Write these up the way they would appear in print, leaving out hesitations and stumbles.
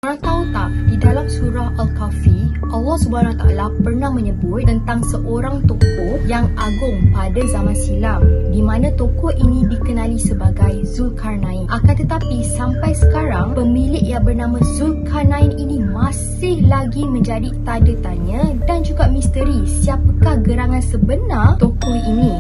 Korang tahu tak, di dalam surah Al-Kahfi, Allah SWT pernah menyebut tentang seorang tokoh yang agung pada zaman silam, di mana tokoh ini dikenali sebagai Zulkarnain. Akan tetapi sampai sekarang, pemilik yang bernama Zulkarnain ini masih lagi menjadi tanda tanya dan juga misteri siapakah gerangan sebenar tokoh ini.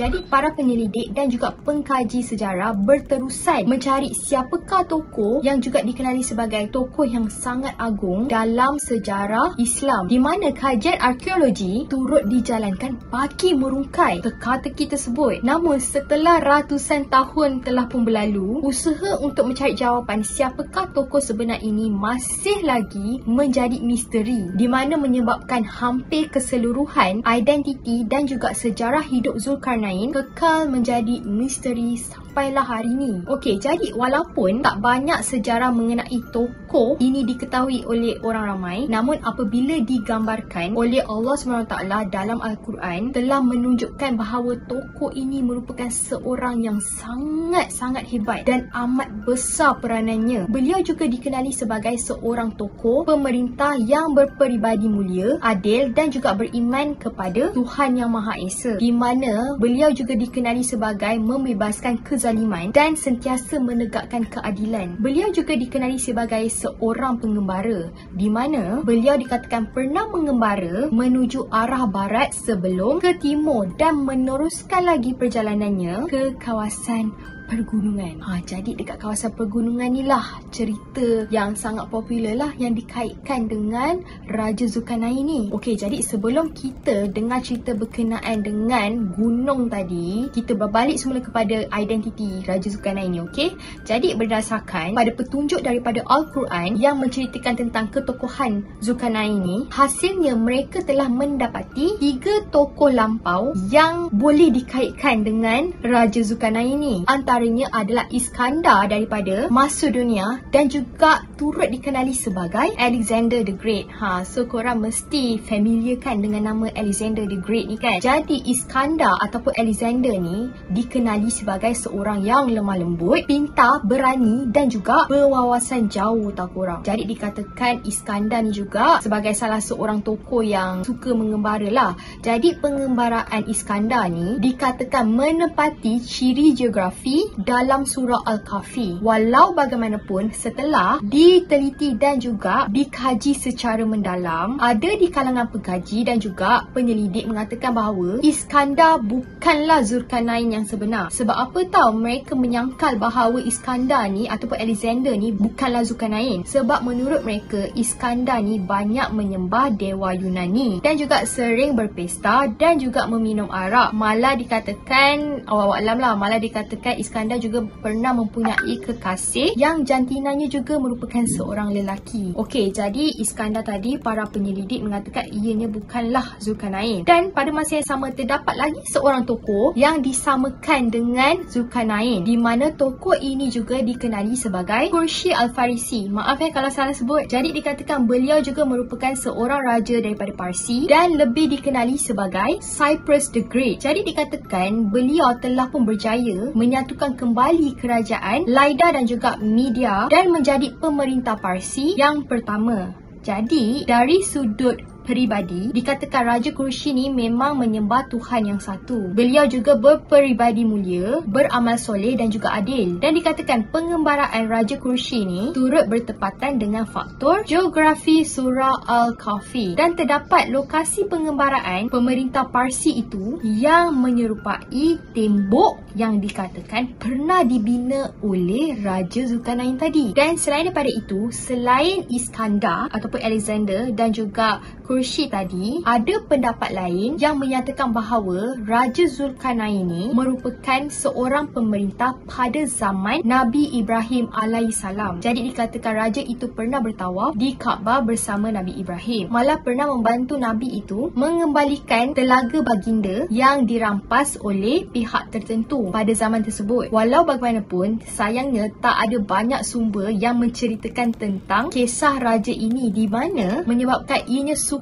Jadi para penyelidik dan juga pengkaji sejarah berterusan mencari siapakah tokoh yang juga dikenali sebagai tokoh yang sangat agung dalam sejarah Islam, di mana kajian arkeologi turut dijalankan bagi merungkai teka-teki tersebut. Namun setelah ratusan tahun telah pun berlalu, usaha untuk mencari jawapan siapakah tokoh sebenar ini masih lagi menjadi misteri, di mana menyebabkan hampir keseluruhan identiti dan juga sejarah hidup Zulkarnain kekal menjadi misteri sampailah hari ini. Okey, jadi walaupun tak banyak sejarah mengenai tokoh ini diketahui oleh orang ramai, namun apabila digambarkan oleh Allah SWT dalam Al-Quran, telah menunjukkan bahawa tokoh ini merupakan seorang yang sangat-sangat hebat dan amat besar peranannya. Beliau juga dikenali sebagai seorang tokoh pemerintah yang berperibadi mulia, adil dan juga beriman kepada Tuhan Yang Maha Esa, di mana beliau juga dikenali sebagai membebaskan kezaliman dan sentiasa menegakkan keadilan. Beliau juga dikenali sebagai seorang pengembara, di mana beliau dikatakan pernah mengembara menuju arah barat sebelum ke timur dan meneruskan lagi perjalanannya ke kawasan pergunungan. Jadi dekat kawasan pergunungan ni lah cerita yang sangat popular lah yang dikaitkan dengan Raja Zulkarnain ni. Okey, jadi sebelum kita dengar cerita berkenaan dengan gunung tadi, kita berbalik semula kepada identiti Raja Zulkarnain ni, okey? Jadi berdasarkan pada petunjuk daripada Al-Quran yang menceritakan tentang ketokohan Zulkarnain ni, hasilnya mereka telah mendapati 3 tokoh lampau yang boleh dikaitkan dengan Raja Zulkarnain ni. Antaranya adalah Iskandar daripada Macedonia dan juga turut dikenali sebagai Alexander the Great. So korang mesti familiar kan dengan nama Alexander the Great ni kan? Jadi Iskandar ataupun Alexander ni dikenali sebagai seorang yang lemah lembut, pintar, berani dan juga berwawasan jauh tau korang. Jadi dikatakan Iskandar ni juga sebagai salah seorang tokoh yang suka mengembara lah. Jadi pengembaraan Iskandar ni dikatakan menepati ciri geografi dalam surah Al-Kahfi. Walau bagaimanapun, setelah diteliti dan juga dikaji secara mendalam, ada di kalangan pengkaji dan juga penyelidik mengatakan bahawa Iskandar bukanlah Zulkarnain yang sebenar. Sebab apa tahu? Mereka menyangkal bahawa Iskandar ni ataupun Alexander ni bukanlah Zulkarnain. Sebab menurut mereka, Iskandar ni banyak menyembah dewa Yunani dan juga sering berpesta dan juga meminum arak. Malah dikatakan, awak-awak lah, malah dikatakan Iskandar juga pernah mempunyai kekasih yang jantinanya juga merupakan seorang lelaki. Okey, jadi Iskandar tadi para penyelidik mengatakan ianya bukanlah Zulkarnain. Dan pada masa yang sama terdapat lagi seorang tokoh yang disamakan dengan Zulkarnain, di mana tokoh ini juga dikenali sebagai Khurshid Al-Farisi. Maaf kalau salah sebut. Jadi dikatakan beliau juga merupakan seorang raja daripada Parsi dan lebih dikenali sebagai Cyprus the Great. Jadi dikatakan beliau telah pun berjaya menyatukan kembali kerajaan Laida dan juga Media dan menjadi pemerintah Parsi yang pertama. Jadi dari sudut peribadi, dikatakan Raja Khurshid ni memang menyembah Tuhan yang satu. Beliau juga berperibadi mulia, beramal soleh dan juga adil. Dan dikatakan pengembaraan Raja Khurshid ni turut bertepatan dengan faktor geografi surah Al-Kahfi. Dan terdapat lokasi pengembaraan pemerintah Parsi itu yang menyerupai tembok yang dikatakan pernah dibina oleh Raja Zulkarnain tadi. Dan selain daripada itu, selain Iskandar ataupun Alexander dan juga Quraisy tadi, ada pendapat lain yang menyatakan bahawa Raja Zulkarnain ini merupakan seorang pemerintah pada zaman Nabi Ibrahim alaihissalam. Jadi dikatakan raja itu pernah bertawaf di Kaabah bersama Nabi Ibrahim. Malah pernah membantu Nabi itu mengembalikan telaga baginda yang dirampas oleh pihak tertentu pada zaman tersebut. Walau bagaimanapun, sayangnya tak ada banyak sumber yang menceritakan tentang kisah raja ini, di mana menyebabkan ianya sukar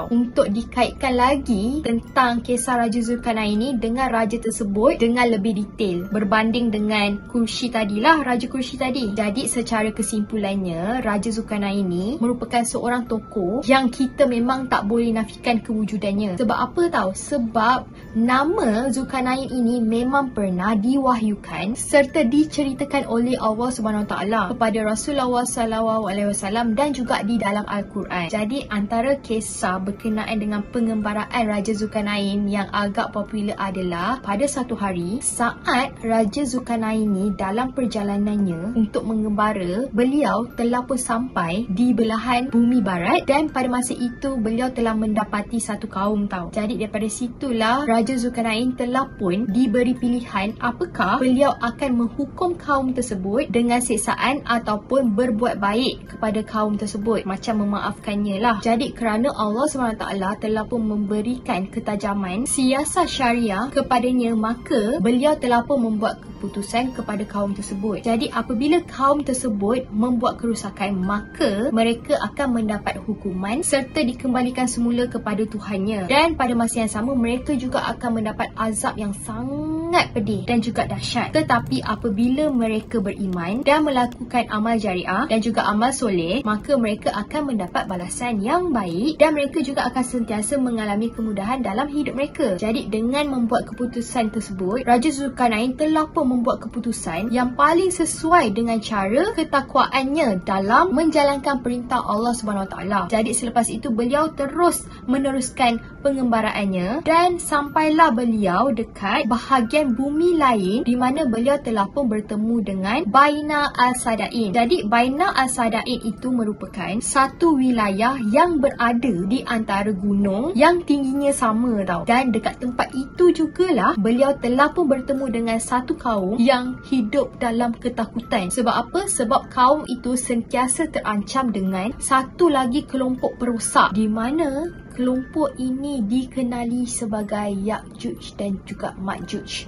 untuk dikaitkan lagi tentang kisah Raja Zulkarnain ini dengan raja tersebut dengan lebih detail berbanding dengan Quraisy tadilah, Raja Quraisy tadi. Jadi secara kesimpulannya, Raja Zulkarnain ini merupakan seorang tokoh yang kita memang tak boleh nafikan kewujudannya. Sebab apa Sebab nama Zulkarnain ini memang pernah diwahyukan serta diceritakan oleh Allah Subhanahu Wa Taala kepada Rasulullah SAW dan juga di dalam Al-Quran. Jadi antara kisah berkenaan dengan pengembaraan Raja Zulkarnain yang agak popular adalah pada satu hari saat Raja Zulkarnain ini dalam perjalanannya untuk mengembara, beliau telah pun sampai di belahan bumi barat dan pada masa itu beliau telah mendapati satu kaum Jadi daripada situlah Raja Zulkarnain telah pun diberi pilihan apakah beliau akan menghukum kaum tersebut dengan siksaan ataupun berbuat baik kepada kaum tersebut, macam memaafkannya lah. Jadi kerana Allah SWT telah pun memberikan ketajaman siasat syariah kepadanya, maka beliau telah pun membuat keputusan kepada kaum tersebut. Jadi apabila kaum tersebut membuat kerusakan, maka mereka akan mendapat hukuman serta dikembalikan semula kepada Tuhannya. Dan pada masa yang sama, mereka juga akan mendapat azab yang sangat pedih dan juga dahsyat. Tetapi apabila mereka beriman dan melakukan amal jariah dan juga amal soleh, maka mereka akan mendapat balasan yang baik dan mereka juga akan sentiasa mengalami kemudahan dalam hidup mereka. Jadi dengan membuat keputusan tersebut, Raja Zulkarnain telah pun membuat keputusan yang paling sesuai dengan cara ketakwaannya dalam menjalankan perintah Allah SWT. Jadi selepas itu beliau terus meneruskan pengembaraannya dan sampailah beliau dekat bahagian bumi lain di mana beliau telah pun bertemu dengan Baina Al-Sadain. Jadi Baina Al-Sadain itu merupakan satu wilayah yang berada di antara gunung yang tingginya sama dan dekat tempat itu jugalah beliau telah pun bertemu dengan satu kaum yang hidup dalam ketakutan. Sebab apa? Sebab kaum itu sentiasa terancam dengan satu lagi kelompok perosak, di mana kelompok ini dikenali sebagai Ya'juj dan juga Ma'juj,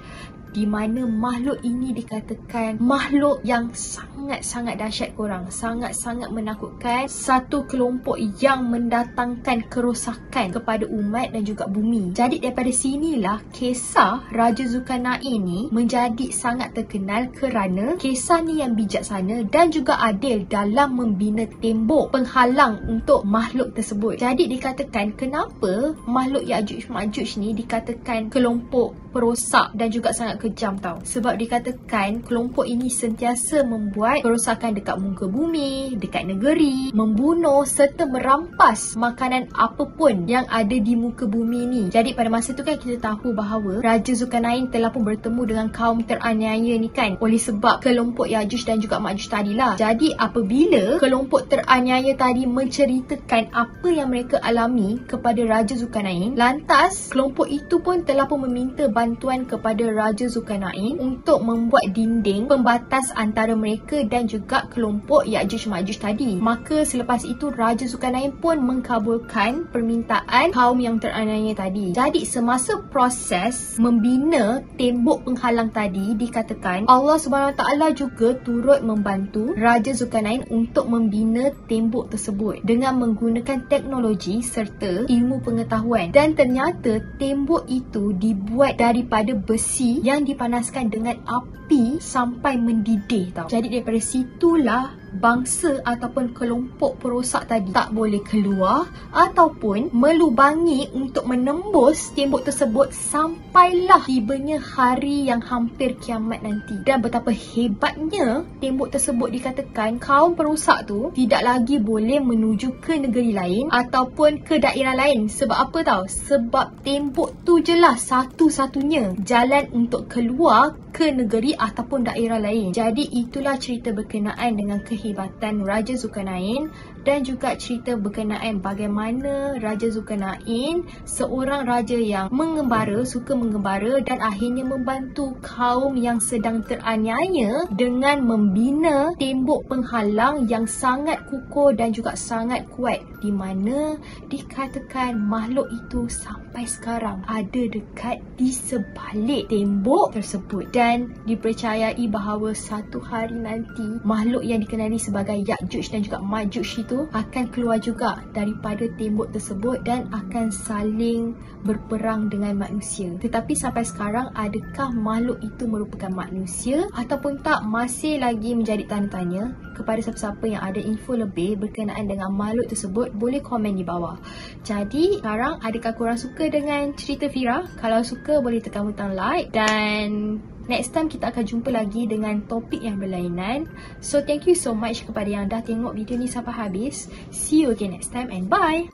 di mana makhluk ini dikatakan makhluk yang sangat-sangat dahsyat korang, sangat-sangat menakutkan, satu kelompok yang mendatangkan kerosakan kepada umat dan juga bumi. Jadi daripada sinilah kisah Raja Zulkarnain ini menjadi sangat terkenal kerana kisah ni yang bijaksana dan juga adil dalam membina tembok penghalang untuk makhluk tersebut. Jadi dikatakan kenapa makhluk Ya'juj Ma'juj ni dikatakan kelompok perosak dan juga sangat kejam sebab dikatakan kelompok ini sentiasa membuat kerosakan dekat muka bumi, dekat negeri, membunuh serta merampas makanan apapun yang ada di muka bumi ni. Jadi pada masa tu kan kita tahu bahawa Raja Zulkarnain telah pun bertemu dengan kaum teraniaya ni kan, oleh sebab kelompok Ya'juj dan juga Ma'juj tadilah. Jadi apabila kelompok teraniaya tadi menceritakan apa yang mereka alami kepada Raja Zulkarnain, lantas kelompok itu pun telah pun meminta bantuan kepada Raja Zulkarnain untuk membuat dinding pembatas antara mereka dan juga kelompok Ya'juj Ma'juj tadi. Maka selepas itu Raja Zulkarnain pun mengkabulkan permintaan kaum yang teraniaya tadi. Jadi semasa proses membina tembok penghalang tadi, dikatakan Allah SWT juga turut membantu Raja Zulkarnain untuk membina tembok tersebut dengan menggunakan teknologi serta ilmu pengetahuan. Dan ternyata tembok itu dibuat daripada besi yang dipanaskan dengan api sampai mendidih Jadi daripada situlah bangsa ataupun kelompok perosak tadi tak boleh keluar ataupun melubangi untuk menembus tembok tersebut sampailah tibanya hari yang hampir kiamat nanti. Dan betapa hebatnya tembok tersebut, dikatakan kaum perosak tu tidak lagi boleh menuju ke negeri lain ataupun ke daerah lain. Sebab apa Sebab tembok tu je lah satu-satunya jalan untuk keluar ke negeri ataupun daerah lain. Jadi itulah cerita berkenaan dengan kehidupan kehebatan Raja Zulkarnain dan juga cerita berkenaan bagaimana Raja Zulkarnain, seorang raja yang mengembara, suka mengembara dan akhirnya membantu kaum yang sedang teraniaya dengan membina tembok penghalang yang sangat kukuh dan juga sangat kuat, di mana dikatakan makhluk itu sampai sekarang ada dekat di sebalik tembok tersebut, dan dipercayai bahawa satu hari nanti makhluk yang dikenali sebagai Ya'juj dan juga Ma'juj itu akan keluar juga daripada tembok tersebut dan akan saling berperang dengan manusia. Tetapi sampai sekarang, adakah makhluk itu merupakan manusia ataupun tak, masih lagi menjadi tanda tanya. Kepada siapa-siapa yang ada info lebih berkenaan dengan makhluk tersebut, boleh komen di bawah. Jadi sekarang, adakah korang suka dengan cerita Fira? Kalau suka, boleh tekan butang like, dan next time kita akan jumpa lagi dengan topik yang berlainan. So thank you so much kepada yang dah tengok video ni sampai habis. See you again next time and bye!